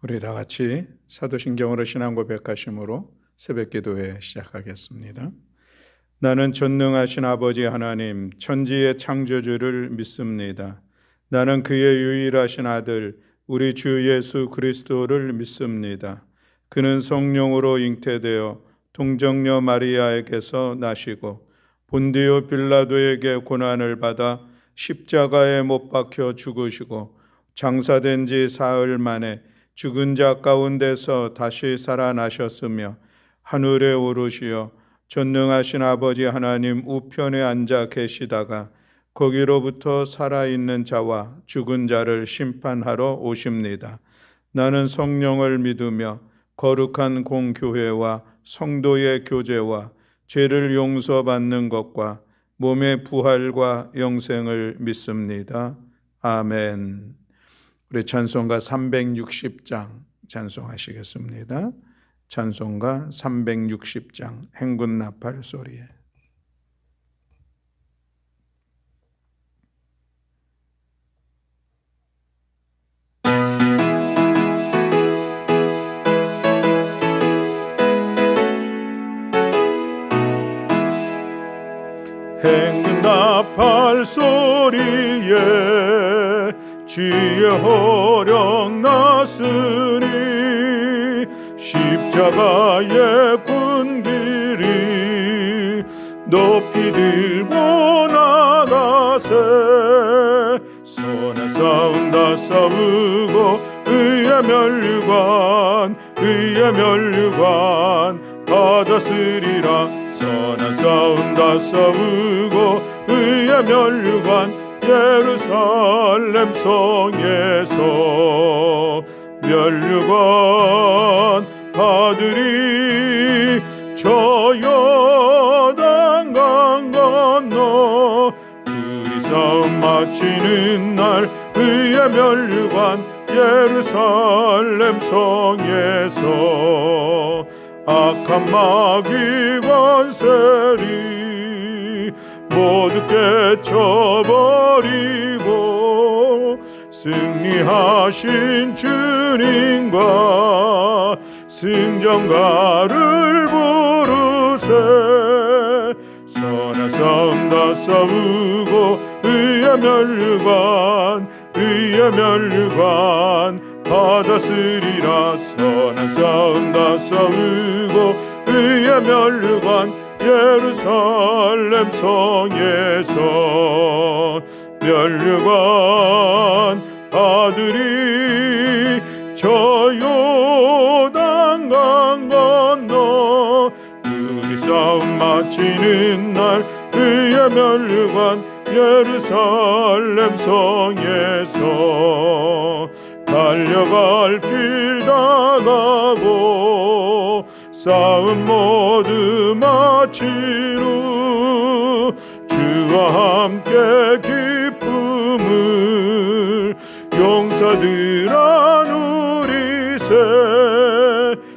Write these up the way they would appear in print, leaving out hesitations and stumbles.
우리 다 같이 사도신경으로 신앙 고백하심으로 새벽 기도회 시작하겠습니다. 나는 전능하신 아버지 하나님, 천지의 창조주를 믿습니다. 나는 그의 유일하신 아들, 우리 주 예수 그리스도를 믿습니다. 그는 성령으로 잉태되어 동정녀 마리아에게서 나시고 본디오 빌라도에게 고난을 받아 십자가에 못 박혀 죽으시고 장사된 지 사흘 만에 죽은 자 가운데서 다시 살아나셨으며 하늘에 오르시어 전능하신 아버지 하나님 우편에 앉아 계시다가 거기로부터 살아있는 자와 죽은 자를 심판하러 오십니다. 나는 성령을 믿으며 거룩한 공교회와 성도의 교제와 죄를 용서받는 것과 몸의 부활과 영생을 믿습니다. 아멘. 우리 찬송가 360장 찬송하시겠습니다. 찬송가 360장 행군 나팔 소리에. 행군 나팔 소리에 주의 호령 났으니 십자가의 군기를 높이 들고 나가세. 선한 싸움 다 싸우고 의의 면류관 받았으리라. 선한 싸움 다 싸우고 의의 면류관 예루살렘 성에서 면류관 받으리. 저 요단강 건너 우리 싸움 마치는 날 의의 면류관 예루살렘 성에서 악한 마귀 권세리 모두 깨쳐버리고 승리하신 주님과 승전가를 부르세. 선한 싸움 다 싸우고 의의 면류관 받았으리라. 선한 싸움 다 싸우고 의의 면류관 예루살렘 성에서 면류관 받으리. 저 요단강 건너 우리 싸움 마치는 날 의의 면류관 예루살렘 성에서 달려갈 길 다 가고 싸움 모두 마친 후 주와 함께 기쁨을 용사들아 누리세.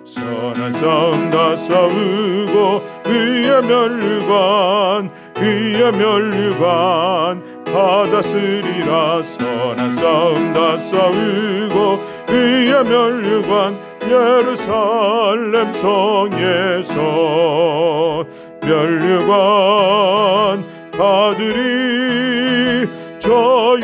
선한 싸움 다 싸우고 의의 면류관 받았으리라. 선한 싸움 다 싸우고 의의 면류관 예루살렘 성에서 면류관 받으리. 저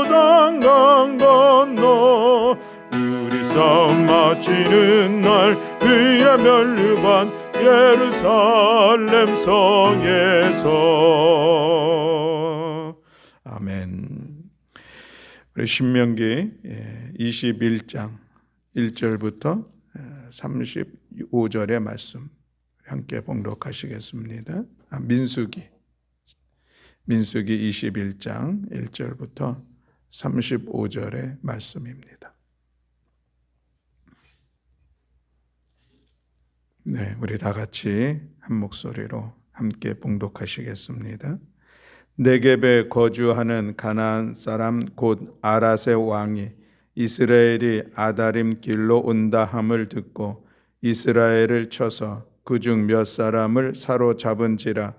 요단강 건너 우리 싸움 마치는 날 의의 면류관 예루살렘 성에서. 아멘. 우리 신명기 21장 1절부터 35절의 말씀 함께 봉독하시겠습니다. 민수기 21장 1절부터 35절의 말씀입니다. 네, 우리 다 같이 한 목소리로 함께 봉독하시겠습니다. 네겝에 거주하는 가나안 사람 곧 아랏의 왕이 이스라엘이 아다림 길로 온다 함을 듣고 이스라엘을 쳐서 그중 몇 사람을 사로잡은지라.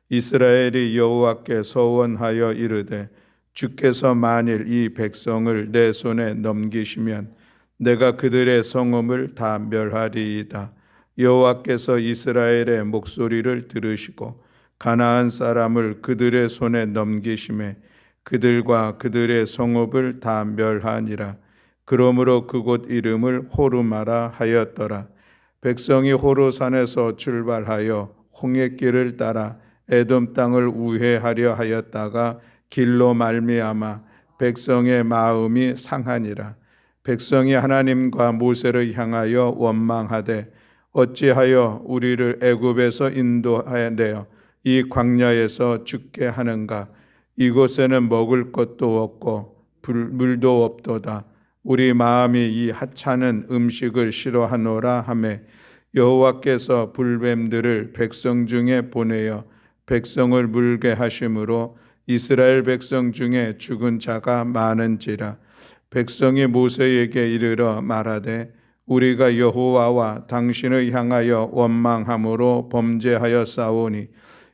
이스라엘이 여호와께 서원하여 이르되 주께서 만일 이 백성을 내 손에 넘기시면 내가 그들의 성읍을 다 멸하리이다. 여호와께서 이스라엘의 목소리를 들으시고 가나안 사람을 그들의 손에 넘기심에 그들과 그들의 성읍을 다 멸하니라. 그러므로 그곳 이름을 호르마라 하였더라. 백성이 호르산에서 출발하여 홍해길을 따라 에돔 땅을 우회하려 하였다가 길로 말미암아 백성의 마음이 상하니라. 백성이 하나님과 모세를 향하여 원망하되 어찌하여 우리를 애굽에서 인도하여 이 광야에서 죽게 하는가? 이곳에는 먹을 것도 없고 물도 없도다. 우리 마음이 이 하찮은 음식을 싫어하노라 하매 여호와께서 불뱀들을 백성 중에 보내어 백성을 물게 하심으로 이스라엘 백성 중에 죽은 자가 많은지라. 백성이 모세에게 이르러 말하되 우리가 여호와와 당신을 향하여 원망함으로 범죄하여 싸우니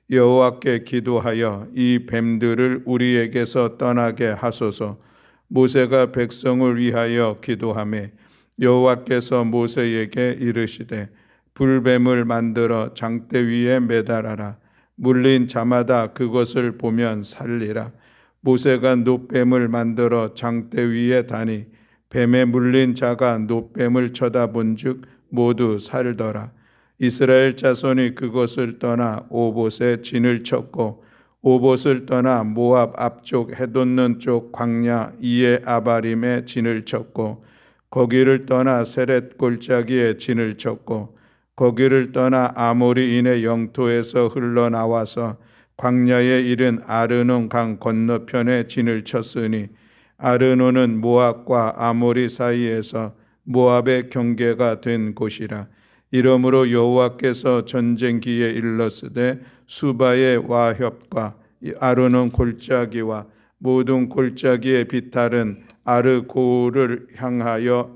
여호와께 기도하여 이 뱀들을 우리에게서 떠나게 하소서. 모세가 백성을 위하여 기도하매 여호와께서 모세에게 이르시되 불뱀을 만들어 장대 위에 매달아라. 물린 자마다 그것을 보면 살리라. 모세가 놋뱀을 만들어 장대 위에 다니 뱀에 물린 자가 놋뱀을 쳐다본즉 모두 살더라. 이스라엘 자손이 그것을 떠나 오봇에 진을 쳤고 오봇을 떠나 모압 앞쪽 해돋는 쪽 광야 이에 아바림에 진을 쳤고 거기를 떠나 세렛 골짜기에 진을 쳤고 거기를 떠나 아모리인의 영토에서 흘러나와서 광야에 이른 아르논 강 건너편에 진을 쳤으니 아르논은 모압과 아모리 사이에서 모압의 경계가 된 곳이라. 이러므로 여호와께서 전쟁기에 일렀으되 수바의 와협과 아르논 골짜기와 모든 골짜기의 비탈은 아르고를 향하여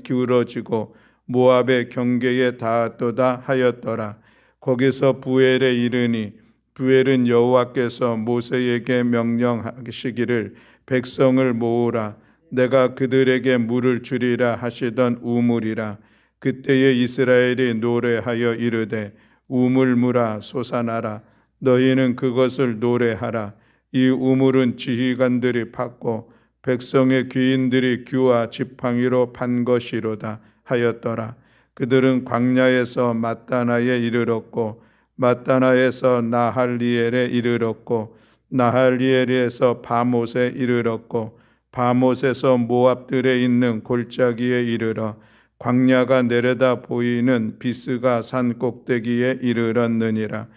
기울어지고 모압의 경계에 닿았도다 하였더라. 거기서 부엘에 이르니 부엘은 여호와께서 모세에게 명령하시기를 백성을 모으라. 내가 그들에게 물을 주리라 하시던 우물이라. 그때에 이스라엘이 노래하여 이르되 우물물아 솟아나라. 너희는 그것을 노래하라. 이 우물은 지휘관들이 팠고 백성의 귀인들이 규와 지팡이로 판 것이로다 하였더라. 그들은 광야에서 마따나에 이르렀고 마따나에서 나할리엘에 이르렀고 나할리엘에서 바못에 이르렀고 바못에서 모압들에 있는 골짜기에 이르러 광야가 내려다 보이는 비스가 산 꼭대기에 이르렀느니라.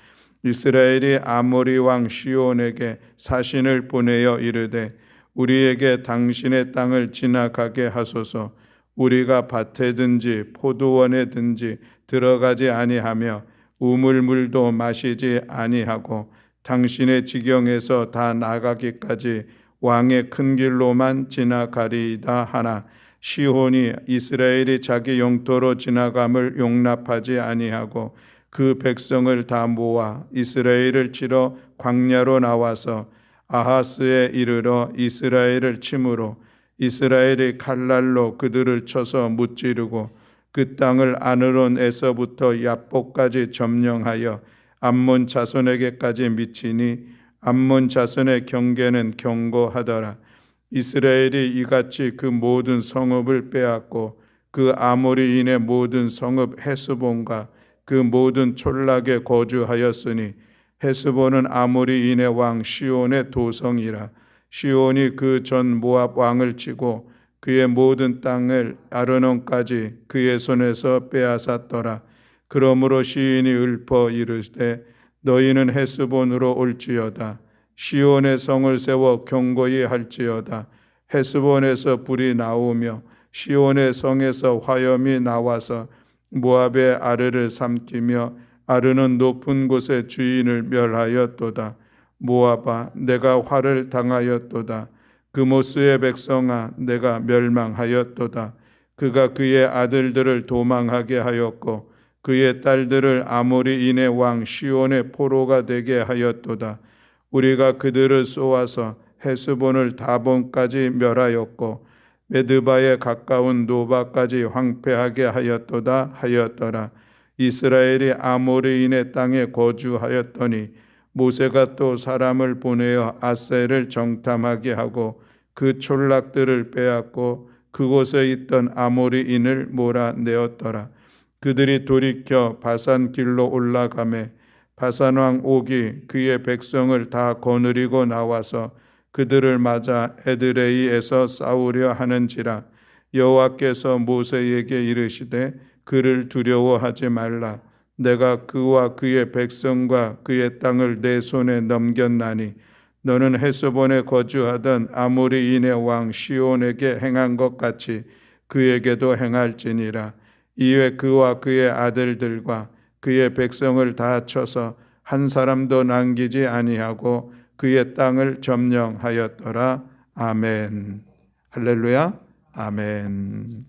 이스라엘이 아모리 왕 시온에게 사신을 보내어 이르되 우리에게 당신의 땅을 지나가게 하소서. 우리가 밭에든지 포도원에든지 들어가지 아니하며 우물물도 마시지 아니하고 당신의 지경에서 다 나가기까지 왕의 큰 길로만 지나가리이다 하나 시온이 이스라엘이 자기 영토로 지나감을 용납하지 아니하고 그 백성을 다 모아 이스라엘을 치러 광야로 나와서 아하스에 이르러 이스라엘을 치므로 이스라엘이 칼날로 그들을 쳐서 무찌르고 그 땅을 아느론에서부터 야복까지 점령하여 암몬 자손에게까지 미치니 암몬 자손의 경계는 견고하더라. 이스라엘이 이같이 그 모든 성읍을 빼앗고 그 아모리인의 모든 성읍 헤스본과 그 모든 촌락에 거주하였으니 헤스본은 아모리인의 왕 시온의 도성이라. 시온이 그 전 모압 왕을 치고 그의 모든 땅을 아르논까지 그의 손에서 빼앗았더라. 그러므로 시인이 읊어 이르되 너희는 헤스본으로 올지어다. 시온의 성을 세워 견고히 할지어다. 헤스본에서 불이 나오며 시온의 성에서 화염이 나와서 모압의 아르를 삼키며 아르는 높은 곳의 주인을 멸하였도다. 모압아 내가 화를 당하였도다. 그모스의 백성아 내가 멸망하였도다. 그가 그의 아들들을 도망하게 하였고 그의 딸들을 아모리인의 왕 시온의 포로가 되게 하였도다. 우리가 그들을 쏘아서 헤스본을 다본까지 멸하였고 메드바에 가까운 노바까지 황폐하게 하였더라. 이스라엘이 아모리인의 땅에 거주하였더니 모세가 또 사람을 보내어 앗셀을 정탐하게 하고 그 촌락들을 빼앗고 그곳에 있던 아모리인을 몰아내었더라. 그들이 돌이켜 바산 길로 올라가매 바산 왕 옥이 그의 백성을 다 거느리고 나와서 그들을 맞아 에드레이에서 싸우려 하는지라. 여호와께서 모세에게 이르시되 그를 두려워하지 말라. 내가 그와 그의 백성과 그의 땅을 내 손에 넘겼나니 너는 헤스본에 거주하던 아모리인의 왕 시온에게 행한 것 같이 그에게도 행할지니라. 이에 그와 그의 아들들과 그의 백성을 다 쳐서 한 사람도 남기지 아니하고 그의 땅을 점령하였더라. 아멘. 할렐루야. 아멘.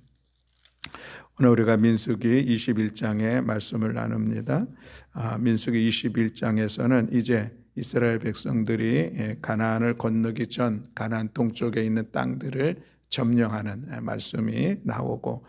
오늘 우리가 민수기 21장의 말씀을 나눕니다. 민수기 21장에서는 이제 이스라엘 백성들이 가나안을 건너기 전 가나안 동쪽에 있는 땅들을 점령하는 말씀이 나오고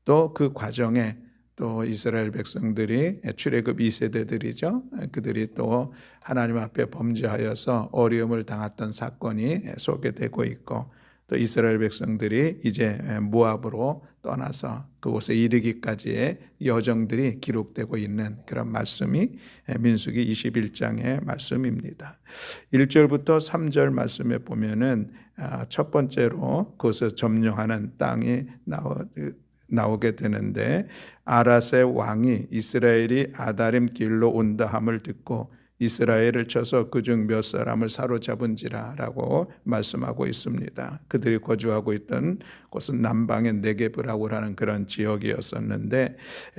또 그 과정에 또 이스라엘 백성들이 출애굽 2세대들이죠. 그들이 또 하나님 앞에 범죄하여서 어려움을 당했던 사건이 소개되고 있고 또 이스라엘 백성들이 이제 모압으로 떠나서 그곳에 이르기까지의 여정들이 기록되고 있는 그런 말씀이 민수기 21장의 말씀입니다. 1절부터 3절 말씀에 보면은 첫 번째로 그것을 점령하는 땅이 나오게 되는데 아랏의 왕이 이스라엘이 아다림 길로 온다 함을 듣고 이스라엘을 쳐서 그중 몇 사람을 사로잡은지라 라고 말씀하고 있습니다. 그들이 거주하고 있던 곳은 남방의 네게브라고 하는 그런 지역이었었는데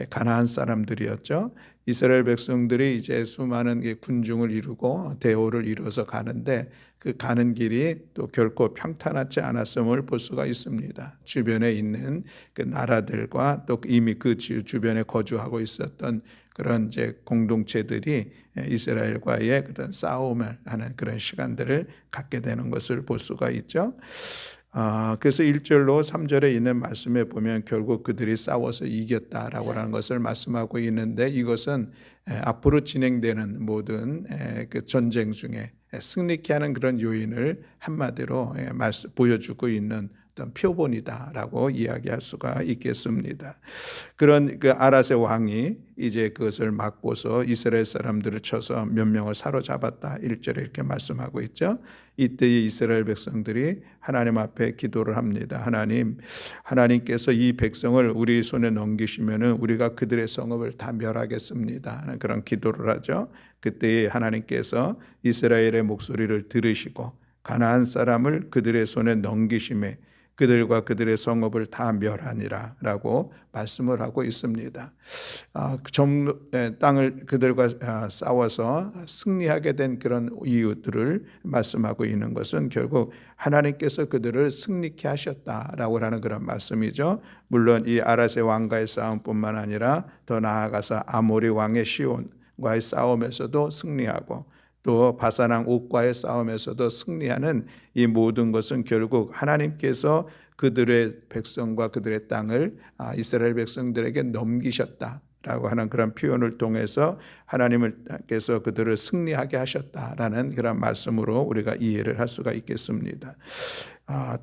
가나안 사람들이었죠. 이스라엘 백성들이 이제 수많은 군중을 이루고 대오를 이루어서 가는데 그 가는 길이 또 결코 평탄하지 않았음을 볼 수가 있습니다. 주변에 있는 그 나라들과 또 이미 그 주변에 거주하고 있었던 그런 이제 공동체들이 이스라엘과의 그런 싸움을 하는 그런 시간들을 갖게 되는 것을 볼 수가 있죠. 그래서 1절로 3절에 있는 말씀에 보면 결국 그들이 싸워서 이겼다라고 하는 것을 말씀하고 있는데 이것은 앞으로 진행되는 모든 그 전쟁 중에 승리케 하는 그런 요인을 한마디로 보여주고 있는 어떤 표본이다라고 이야기할 수가 있겠습니다. 그런 그 아랏의 왕이 이제 그것을 막고서 이스라엘 사람들을 쳐서 몇 명을 사로잡았다. 1절에 이렇게 말씀하고 있죠. 이때 이스라엘 백성들이 하나님 앞에 기도를 합니다. 하나님께서 이 백성을 우리 손에 넘기시면은 우리가 그들의 성읍을 다 멸하겠습니다 하는 그런 기도를 하죠. 그때 하나님께서 이스라엘의 목소리를 들으시고 가나안 사람을 그들의 손에 넘기심에 그들과 그들의 성읍을 다 멸하니라 라고 말씀을 하고 있습니다. 땅을 그들과 싸워서 승리하게 된 그런 이유들을 말씀하고 있는 것은 결국 하나님께서 그들을 승리케 하셨다라고 하는 그런 말씀이죠. 물론 이 아랏의 왕과의 싸움뿐만 아니라 더 나아가서 아모리 왕의 시온과의 싸움에서도 승리하고 또 바사랑 옥과의 싸움에서도 승리하는 이 모든 것은 결국 하나님께서 그들의 백성과 그들의 땅을 이스라엘 백성들에게 넘기셨다라고 하는 그런 표현을 통해서 하나님께서 그들을 승리하게 하셨다라는 그런 말씀으로 우리가 이해를 할 수가 있겠습니다.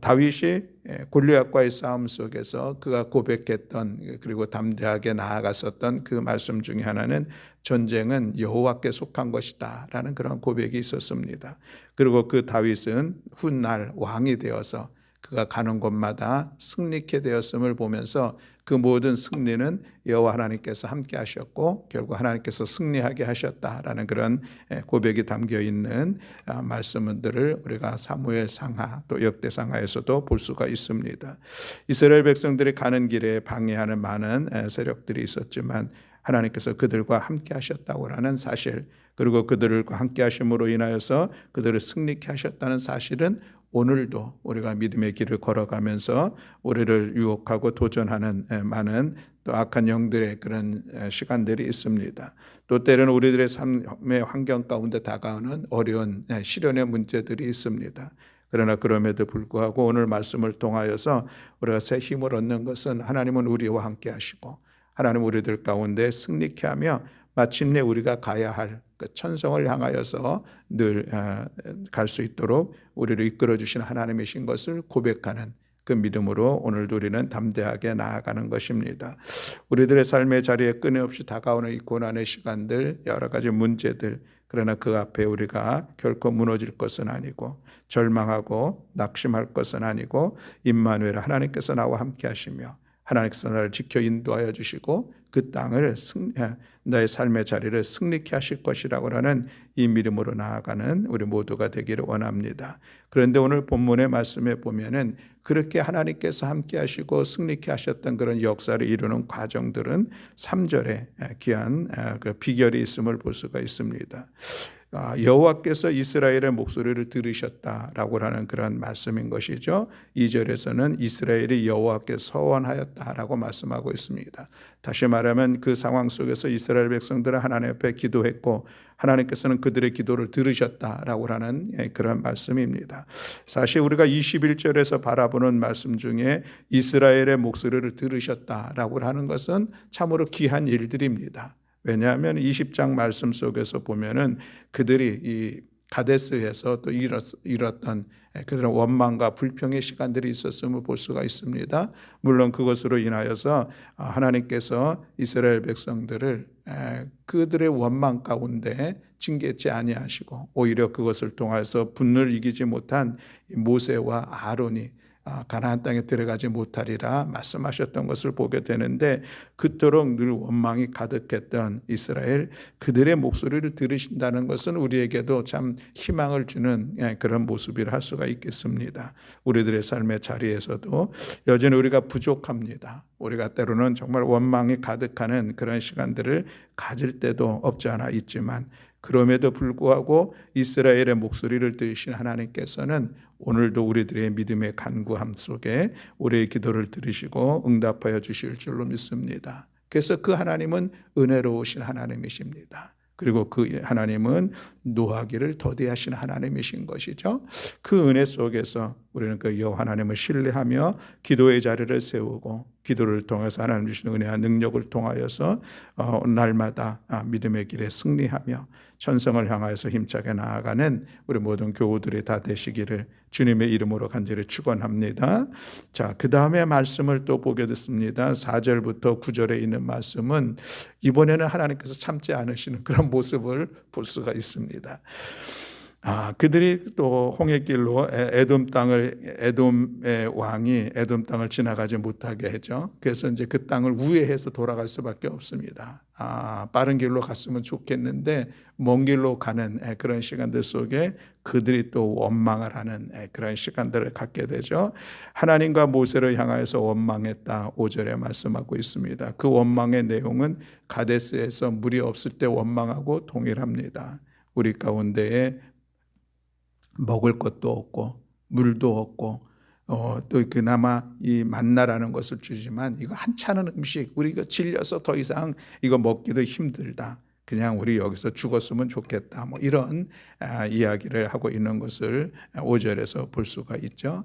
다윗이 골리앗과의 싸움 속에서 그가 고백했던 그리고 담대하게 나아갔었던 그 말씀 중에 하나는 전쟁은 여호와께 속한 것이다 라는 그런 고백이 있었습니다. 그리고 그 다윗은 훗날 왕이 되어서 그가 가는 곳마다 승리케 되었음을 보면서 그 모든 승리는 여호와 하나님께서 함께 하셨고 결국 하나님께서 승리하게 하셨다라는 그런 고백이 담겨 있는 말씀들을 우리가 사무엘 상하 또 역대 상하에서도 볼 수가 있습니다. 이스라엘 백성들이 가는 길에 방해하는 많은 세력들이 있었지만 하나님께서 그들과 함께 하셨다고 하는 사실 그리고 그들과 함께 하심으로 인하여서 그들을 승리케 하셨다는 사실은 오늘도 우리가 믿음의 길을 걸어가면서 우리를 유혹하고 도전하는 많은 또 악한 영들의 그런 시간들이 있습니다. 또 때로는 우리들의 삶의 환경 가운데 다가오는 어려운 시련의 문제들이 있습니다. 그러나 그럼에도 불구하고 오늘 말씀을 통하여서 우리가 새 힘을 얻는 것은 하나님은 우리와 함께 하시고 하나님 우리들 가운데 승리케 하며 마침내 우리가 가야 할 그 천성을 향하여서 늘 갈 수 있도록 우리를 이끌어 주신 하나님이신 것을 고백하는 그 믿음으로 오늘도 우리는 담대하게 나아가는 것입니다. 우리들의 삶의 자리에 끊임없이 다가오는 이 고난의 시간들, 여러 가지 문제들, 그러나 그 앞에 우리가 결코 무너질 것은 아니고 절망하고 낙심할 것은 아니고 임마누엘 하나님께서 나와 함께 하시며 하나님께서 나를 지켜 인도하여 주시고 그 땅을 나의 삶의 자리를 승리케 하실 것이라고 하는 이 믿음으로 나아가는 우리 모두가 되기를 원합니다. 그런데 오늘 본문의 말씀에 보면은 그렇게 하나님께서 함께 하시고 승리케 하셨던 그런 역사를 이루는 과정들은 3절에 귀한 그 비결이 있음을 볼 수가 있습니다. 여호와께서 이스라엘의 목소리를 들으셨다라고 하는 그런 말씀인 것이죠. 2절에서는 이스라엘이 여호와께 서원하였다라고 말씀하고 있습니다. 다시 말하면 그 상황 속에서 이스라엘 백성들은 하나님 앞에 기도했고 하나님께서는 그들의 기도를 들으셨다라고 하는 그런 말씀입니다. 사실 우리가 21절에서 바라보는 말씀 중에 이스라엘의 목소리를 들으셨다라고 하는 것은 참으로 귀한 일들입니다. 왜냐하면 20장 말씀 속에서 보면은 그들이 이 가데스에서 또 이뤘던 그런 원망과 불평의 시간들이 있었음을 볼 수가 있습니다. 물론 그것으로 인하여서 하나님께서 이스라엘 백성들을 그들의 원망 가운데 징계치 아니하시고 오히려 그것을 통해서 분노를 이기지 못한 모세와 아론이 가나안 땅에 들어가지 못하리라 말씀하셨던 것을 보게 되는데 그토록 늘 원망이 가득했던 이스라엘, 그들의 목소리를 들으신다는 것은 우리에게도 참 희망을 주는 그런 모습이라 할 수가 있겠습니다. 우리들의 삶의 자리에서도 여전히 우리가 부족합니다. 우리가 때로는 정말 원망이 가득하는 그런 시간들을 가질 때도 없지 않아 있지만 그럼에도 불구하고 이스라엘의 목소리를 들으신 하나님께서는 오늘도 우리들의 믿음의 간구함 속에 우리의 기도를 들으시고 응답하여 주실 줄로 믿습니다. 그래서 그 하나님은 은혜로우신 하나님이십니다. 그리고 그 하나님은 노하기를 더디하신 하나님이신 것이죠. 그 은혜 속에서 우리는 그 여호와 하나님을 신뢰하며 기도의 자리를 세우고 기도를 통해서 하나님 주시는 은혜와 능력을 통하여서 날마다 믿음의 길에 승리하며 천성을 향하여서 힘차게 나아가는 우리 모든 교우들이 다 되시기를 주님의 이름으로 간절히 축원합니다. 자, 그 다음에 말씀을 또 보게 됐습니다. 4절부터 9절에 있는 말씀은 이번에는 하나님께서 참지 않으시는 그런 모습을 볼 수가 있습니다. 그들이 또 홍해길로 에돔의 왕이 에돔 땅을 지나가지 못하게 했죠. 그래서 이제 그 땅을 우회해서 돌아갈 수밖에 없습니다. 빠른 길로 갔으면 좋겠는데 먼 길로 가는 그런 시간들 속에 그들이 또 원망을 하는 그런 시간들을 갖게 되죠. 하나님과 모세를 향하여서 원망했다 5절에 말씀하고 있습니다. 그 원망의 내용은 가데스에서 물이 없을 때 원망하고 동일합니다. 우리 가운데에 먹을 것도 없고 물도 없고 또 그나마 이 만나라는 것을 주지만 이거 한찮은 음식 우리 이거 질려서 더 이상 이거 먹기도 힘들다. 그냥 우리 여기서 죽었으면 좋겠다. 뭐 이런 이야기를 하고 있는 것을 5절에서 볼 수가 있죠.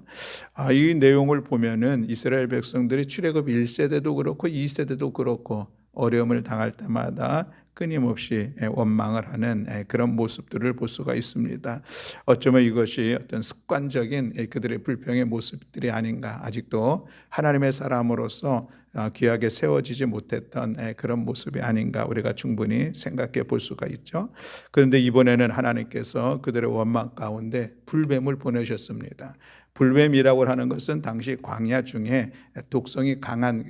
이 내용을 보면은 이스라엘 백성들이 출애굽 1세대도 그렇고 2세대도 그렇고 어려움을 당할 때마다 끊임없이 원망을 하는 그런 모습들을 볼 수가 있습니다. 어쩌면 이것이 어떤 습관적인 그들의 불평의 모습들이 아닌가, 아직도 하나님의 사람으로서 귀하게 세워지지 못했던 그런 모습이 아닌가 우리가 충분히 생각해 볼 수가 있죠. 그런데 이번에는 하나님께서 그들의 원망 가운데 불뱀을 보내셨습니다. 불뱀이라고 하는 것은 당시 광야 중에 독성이 강한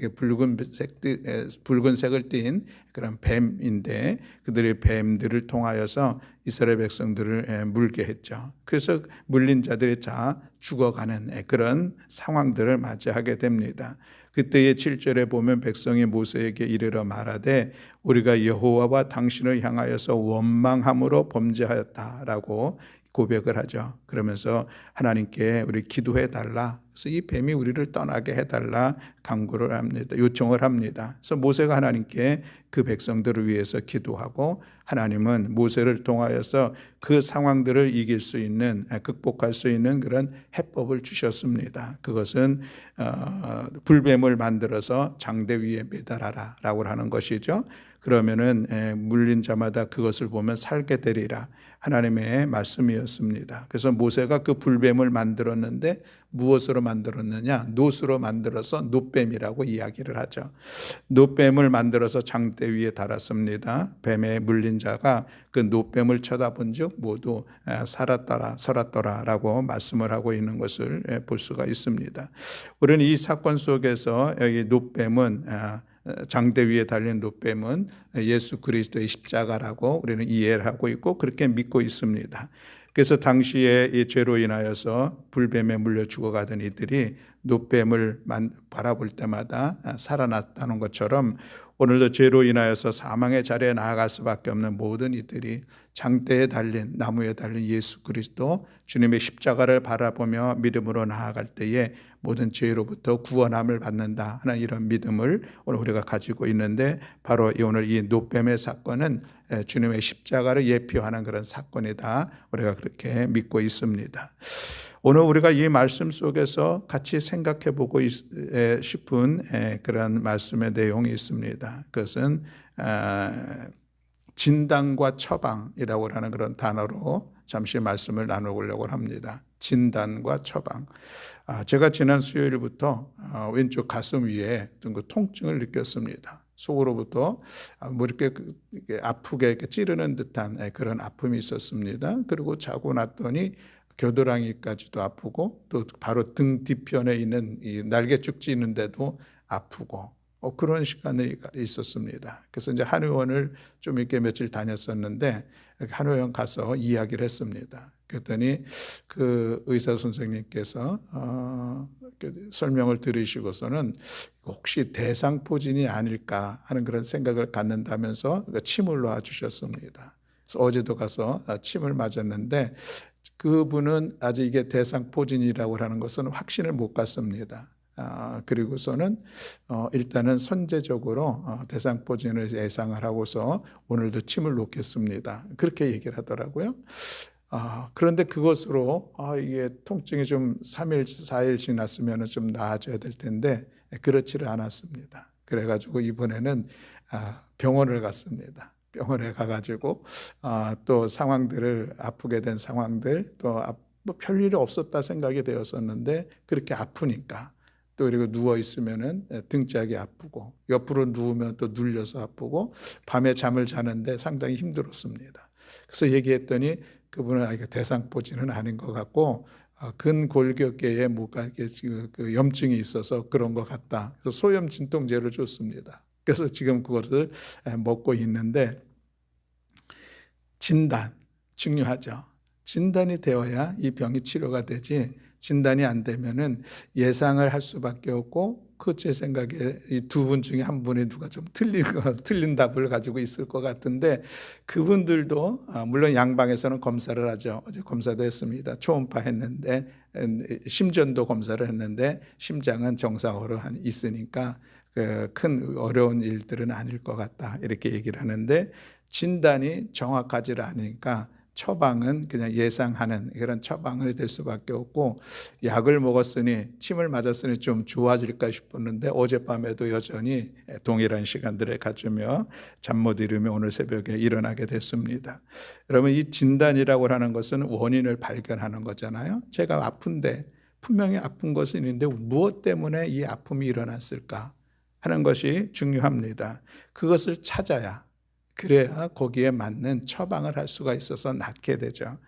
붉은색을 띤 그런 뱀인데 그들의 뱀들을 통하여서 이스라엘 백성들을 물게 했죠. 그래서 물린 자들이 다 죽어가는 그런 상황들을 맞이하게 됩니다. 그때의 7절에 보면 백성이 모세에게 이르러 말하되 우리가 여호와와 당신을 향하여서 원망함으로 범죄하였다라고 고백을 하죠. 그러면서 하나님께 우리 기도해 달라. 그래서 이 뱀이 우리를 떠나게 해달라 간구를 합니다. 요청을 합니다. 그래서 모세가 하나님께 그 백성들을 위해서 기도하고 하나님은 모세를 통하여서 그 상황들을 이길 수 있는, 극복할 수 있는 그런 해법을 주셨습니다. 그것은 불뱀을 만들어서 장대 위에 매달아라 라고 하는 것이죠. 그러면은 물린 자마다 그것을 보면 살게 되리라, 하나님의 말씀이었습니다. 그래서 모세가 그 불뱀을 만들었는데 무엇으로 만들었느냐? 놋으로 만들어서 놋뱀이라고 이야기를 하죠. 놋뱀을 만들어서 장대 위에 달았습니다. 뱀에 물린 자가 그 놋뱀을 쳐다본 즉 모두 살았더라 설았더라 라고 말씀을 하고 있는 것을 볼 수가 있습니다. 우리는 이 사건 속에서 여기 놋뱀은, 장대 위에 달린 놋뱀은 예수 그리스도의 십자가라고 우리는 이해를 하고 있고 그렇게 믿고 있습니다. 그래서 당시에 이 죄로 인하여서 불뱀에 물려 죽어가던 이들이 놋뱀을 바라볼 때마다 살아났다는 것처럼 오늘도 죄로 인하여서 사망의 자리에 나아갈 수밖에 없는 모든 이들이 장대에 달린, 나무에 달린 예수 그리스도 주님의 십자가를 바라보며 믿음으로 나아갈 때에 모든 죄로부터 구원함을 받는다 하는 이런 믿음을 오늘 우리가 가지고 있는데, 바로 오늘 이 놋뱀의 사건은 주님의 십자가를 예표하는 그런 사건이다, 우리가 그렇게 믿고 있습니다. 오늘 우리가 이 말씀 속에서 같이 생각해 보고 싶은 그런 말씀의 내용이 있습니다. 그것은 진단과 처방이라고 하는 그런 단어로 잠시 말씀을 나누려고 합니다. 진단과 처방. 제가 지난 수요일부터 왼쪽 가슴 위에 어떤 그 통증을 느꼈습니다. 속으로부터 뭐 이렇게 아프게 이렇게 찌르는 듯한 그런 아픔이 있었습니다. 그리고 자고 났더니 겨드랑이까지도 아프고 또 바로 등 뒤편에 있는 이 날개 축지 있는데도 아프고 그런 시간이 있었습니다. 그래서 이제 한의원을 좀 이렇게 며칠 다녔었는데 한의원 가서 이야기를 했습니다. 그랬더니 그 의사 선생님께서 설명을 들으시고서는 혹시 대상포진이 아닐까 하는 그런 생각을 갖는다면서 침을 놔주셨습니다. 그래서 어제도 가서 침을 맞았는데 그분은 아직 이게 대상포진이라고 하는 것은 확신을 못 갖습니다. 그리고서는 일단은 선제적으로 대상포진을 예상을 하고서 오늘도 침을 놓겠습니다, 그렇게 얘기를 하더라고요. 그런데 그것으로 이게 통증이 좀 3일, 4일 지났으면 좀 나아져야 될 텐데 그렇지를 않았습니다. 그래가지고 이번에는 병원을 갔습니다. 병원에 가가지고 또 상황들을, 아프게 된 상황들, 또 뭐 별일이 없었다 생각이 되었었는데 그렇게 아프니까, 또 그리고 누워 있으면은 등짝이 아프고 옆으로 누우면 또 눌려서 아프고 밤에 잠을 자는데 상당히 힘들었습니다. 그래서 얘기했더니 그분은 대상포진은 아닌 것 같고 근골격계에 뭔가 그 염증이 있어서 그런 것 같다. 그래서 소염 진통제를 줬습니다. 그래서 지금 그것을 먹고 있는데, 진단 중요하죠. 진단이 되어야 이 병이 치료가 되지, 진단이 안 되면은 예상을 할 수밖에 없고, 제 생각에 이 두 분 중에 한 분이 누가 좀 틀린 답을 가지고 있을 것 같은데, 그분들도 물론 양방에서는 검사를 하죠. 어제 검사도 했습니다. 초음파 했는데, 심전도 검사를 했는데 심장은 정상으로 있으니까 큰 어려운 일들은 아닐 것 같다, 이렇게 얘기를 하는데, 진단이 정확하지 않으니까 처방은 그냥 예상하는 그런 처방이 될 수밖에 없고, 약을 먹었으니, 침을 맞았으니 좀 좋아질까 싶었는데 어젯밤에도 여전히 동일한 시간들에 갖추며 잠 못 이루며 오늘 새벽에 일어나게 됐습니다. 여러분, 이 진단이라고 하는 것은 원인을 발견하는 거잖아요. 제가 아픈데 분명히 아픈 것은 있는데 무엇 때문에 이 아픔이 일어났을까 하는 것이 중요합니다. 그것을 찾아야, 그래야 거기에 맞는 처방을 할 수가 있어서 낫게 되죠.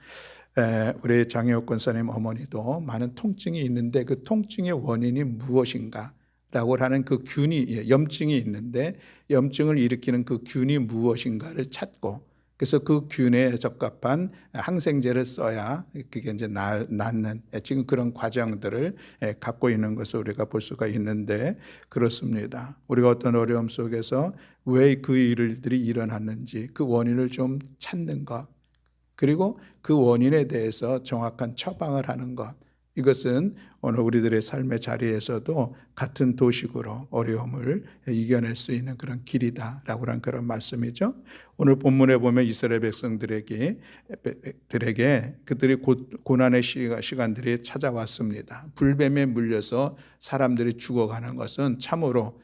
우리 장혜옥 권사님 어머니도 많은 통증이 있는데 그 통증의 원인이 무엇인가 라고 하는 그 균이, 염증이 있는데 염증을 일으키는 그 균이 무엇인가를 찾고, 그래서 그 균에 적합한 항생제를 써야 그게 이제 낫는 지금 그런 과정들을 갖고 있는 것을 우리가 볼 수가 있는데, 그렇습니다. 우리가 어떤 어려움 속에서 왜 그 일들이 일어났는지 그 원인을 좀 찾는 것, 그리고 그 원인에 대해서 정확한 처방을 하는 것, 이것은 오늘 우리들의 삶의 자리에서도 같은 도식으로 어려움을 이겨낼 수 있는 그런 길이다라고 하는 그런 말씀이죠. 오늘 본문에 보면 이스라엘 백성들에게 그들이 고난의 시간들이 찾아왔습니다. 불뱀에 물려서 사람들이 죽어가는 것은 참으로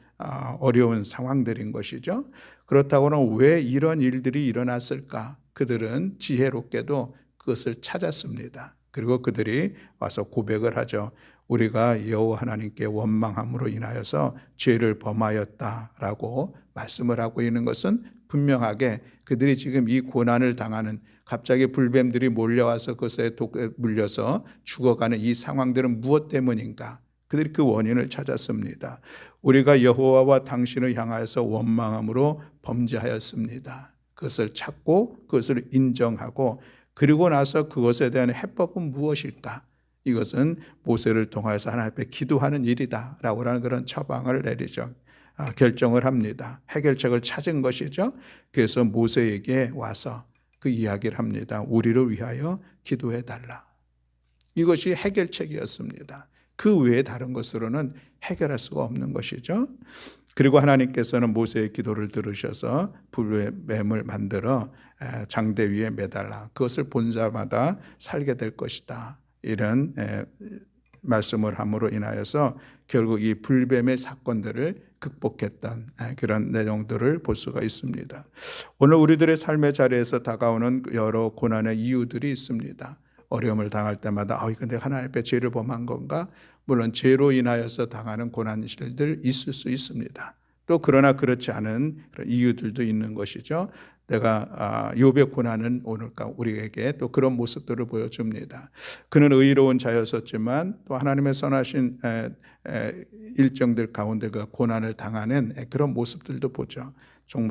어려운 상황들인 것이죠. 그렇다고는 왜 이런 일들이 일어났을까? 그들은 지혜롭게도 그것을 찾았습니다. 그리고 그들이 와서 고백을 하죠. 우리가 여호와 하나님께 원망함으로 인하여서 죄를 범하였다라고 말씀을 하고 있는 것은 분명하게 그들이 지금 이 고난을 당하는, 갑자기 불뱀들이 몰려와서 그것에 물려서 죽어가는 이 상황들은 무엇 때문인가? 그들이 그 원인을 찾았습니다. 우리가 여호와와 당신을 향하여서 원망함으로 범죄하였습니다. 그것을 찾고 그것을 인정하고, 그리고 나서 그것에 대한 해법은 무엇일까? 이것은 모세를 통해서 하나님 앞에 기도하는 일이다라고 하는 그런 처방을 내리죠. 결정을 합니다. 해결책을 찾은 것이죠. 그래서 모세에게 와서 그 이야기를 합니다. 우리를 위하여 기도해 달라. 이것이 해결책이었습니다. 그 외에 다른 것으로는 해결할 수가 없는 것이죠. 그리고 하나님께서는 모세의 기도를 들으셔서 불뱀을 만들어 장대 위에 매달라 그것을 본 자마다 살게 될 것이다. 이런 말씀을 함으로 인하여서 결국 이 불뱀의 사건들을 극복했던 그런 내용들을 볼 수가 있습니다. 오늘 우리들의 삶의 자리에서 다가오는 여러 고난의 이유들이 있습니다. 어려움을 당할 때마다 이거 내가 하나님 앞에 죄를 범한 건가? 물론 죄로 인하여서 당하는 고난들이 있을 수 있습니다. 또 그러나 그렇지 않은 그런 이유들도 있는 것이죠. 내가 욥의 고난은 오늘 우리에게 또 그런 모습들을 보여줍니다. 그는 의로운 자였었지만 또 하나님의 선하신 일정들 가운데 그 고난을 당하는 그런 모습들도 보죠.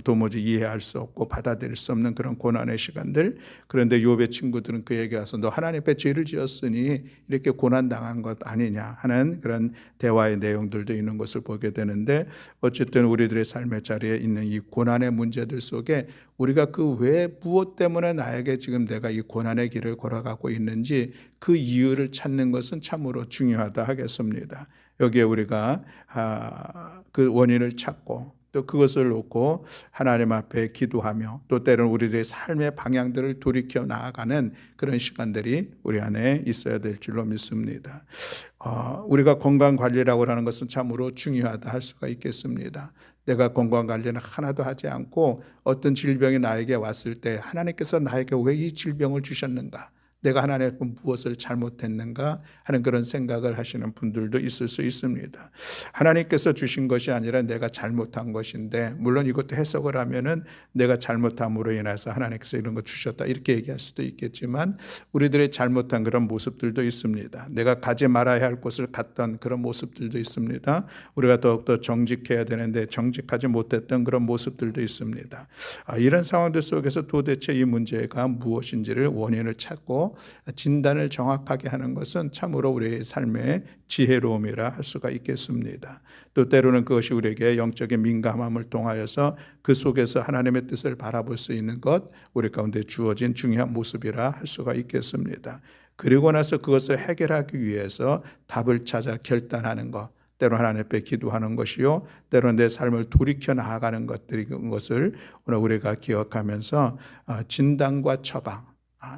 도무지 이해할 수 없고 받아들일 수 없는 그런 고난의 시간들. 그런데 욥의 친구들은 그에게 와서 너 하나님 앞에 죄를 지었으니 이렇게 고난당한 것 아니냐 하는 그런 대화의 내용들도 있는 것을 보게 되는데, 어쨌든 우리들의 삶의 자리에 있는 이 고난의 문제들 속에 우리가 그 왜 무엇 때문에 나에게 지금 내가 이 고난의 길을 걸어가고 있는지 그 이유를 찾는 것은 참으로 중요하다 하겠습니다. 여기에 우리가 그 원인을 찾고 또 그것을 놓고 하나님 앞에 기도하며 또 때로는 우리들의 삶의 방향들을 돌이켜 나아가는 그런 시간들이 우리 안에 있어야 될 줄로 믿습니다. 우리가 건강관리라고 하는 것은 참으로 중요하다 할 수가 있겠습니다. 내가 건강관리는 하나도 하지 않고 어떤 질병이 나에게 왔을 때 하나님께서 나에게 왜 이 질병을 주셨는가? 내가 하나님 앞에 무엇을 잘못했는가 하는 그런 생각을 하시는 분들도 있을 수 있습니다. 하나님께서 주신 것이 아니라 내가 잘못한 것인데, 물론 이것도 해석을 하면은 내가 잘못함으로 인해서 하나님께서 이런 거 주셨다 이렇게 얘기할 수도 있겠지만, 우리들의 잘못한 그런 모습들도 있습니다. 내가 가지 말아야 할 곳을 갔던 그런 모습들도 있습니다. 우리가 더욱더 정직해야 되는데 정직하지 못했던 그런 모습들도 있습니다. 이런 상황들 속에서 도대체 이 문제가 무엇인지를 원인을 찾고 진단을 정확하게 하는 것은 참으로 우리의 삶의 지혜로움이라 할 수가 있겠습니다. 또 때로는 그것이 우리에게 영적인 민감함을 통하여서 그 속에서 하나님의 뜻을 바라볼 수 있는 것, 우리 가운데 주어진 중요한 모습이라 할 수가 있겠습니다. 그리고 나서 그것을 해결하기 위해서 답을 찾아 결단하는 것, 때로 하나님 앞에 기도하는 것이요, 때로 내 삶을 돌이켜 나아가는 것을 오늘 우리가 기억하면서 진단과 처방,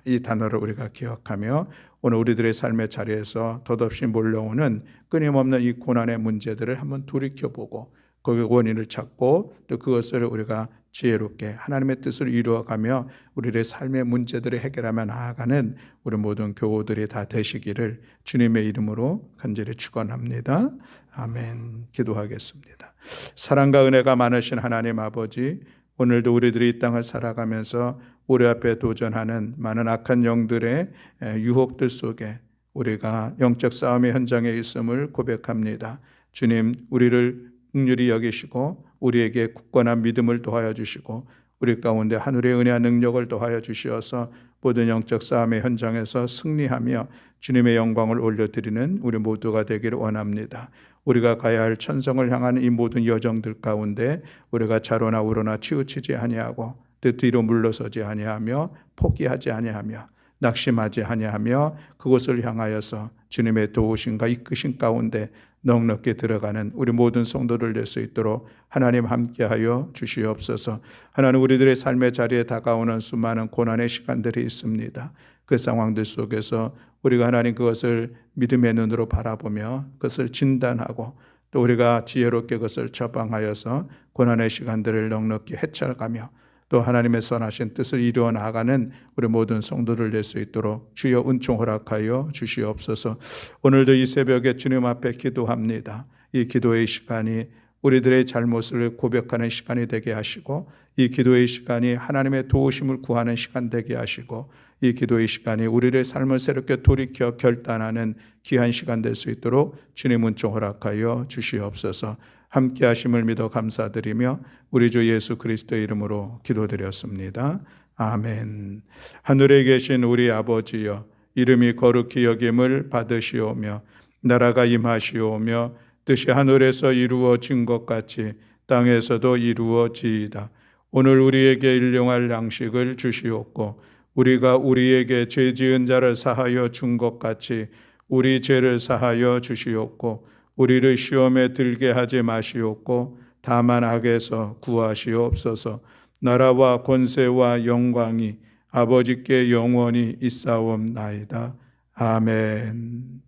이 단어를 우리가 기억하며 오늘 우리들의 삶의 자리에서 덧없이 몰려오는 끊임없는 이 고난의 문제들을 한번 돌이켜보고 거기에 원인을 찾고 또 그것을 우리가 지혜롭게 하나님의 뜻을 이루어가며 우리의 삶의 문제들을 해결하며 나아가는 우리 모든 교우들이 다 되시기를 주님의 이름으로 간절히 축원합니다. 아멘. 기도하겠습니다. 사랑과 은혜가 많으신 하나님 아버지, 오늘도 우리들이 이 땅을 살아가면서 우리 앞에 도전하는 많은 악한 영들의 유혹들 속에 우리가 영적 싸움의 현장에 있음을 고백합니다. 주님, 우리를 긍휼히 여기시고 우리에게 굳건한 믿음을 더하여 주시고 우리 가운데 하늘의 은혜와 능력을 더하여 주시어서 모든 영적 싸움의 현장에서 승리하며 주님의 영광을 올려드리는 우리 모두가 되기를 원합니다. 우리가 가야 할 천성을 향하는 이 모든 여정들 가운데 우리가 좌로나 우로나 치우치지 아니하고 뒤로 물러서지 아니하며 포기하지 아니하며 낙심하지 아니하며 그곳을 향하여서 주님의 도우심과 이끄신 가운데 넉넉히 들어가는 우리 모든 성도들 될 수 있도록 하나님 함께하여 주시옵소서. 하나님, 우리들의 삶의 자리에 다가오는 수많은 고난의 시간들이 있습니다. 그 상황들 속에서 우리가 하나님 그것을 믿음의 눈으로 바라보며 그것을 진단하고 또 우리가 지혜롭게 그것을 처방하여서 고난의 시간들을 넉넉히 헤쳐가며 또 하나님의 선하신 뜻을 이루어 나가는 우리 모든 성도들 될 수 있도록 주여 은총 허락하여 주시옵소서. 오늘도 이 새벽에 주님 앞에 기도합니다. 이 기도의 시간이 우리들의 잘못을 고백하는 시간이 되게 하시고, 이 기도의 시간이 하나님의 도우심을 구하는 시간 되게 하시고, 이 기도의 시간이 우리의 삶을 새롭게 돌이켜 결단하는 귀한 시간 될 수 있도록 주님 은총 허락하여 주시옵소서. 함께 하심을 믿어 감사드리며 우리 주 예수 그리스도의 이름으로 기도드렸습니다. 아멘. 하늘에 계신 우리 아버지여, 이름이 거룩히 여김을 받으시오며 나라가 임하시오며 뜻이 하늘에서 이루어진 것 같이 땅에서도 이루어지이다. 오늘 우리에게 일용할 양식을 주시옵고 우리가 우리에게 죄 지은 자를 사하여 준 것 같이 우리 죄를 사하여 주시옵고 우리를 시험에 들게 하지 마시옵고 다만 악에서 구하시옵소서. 나라와 권세와 영광이 아버지께 영원히 있사옵나이다. 아멘.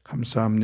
감사합니다.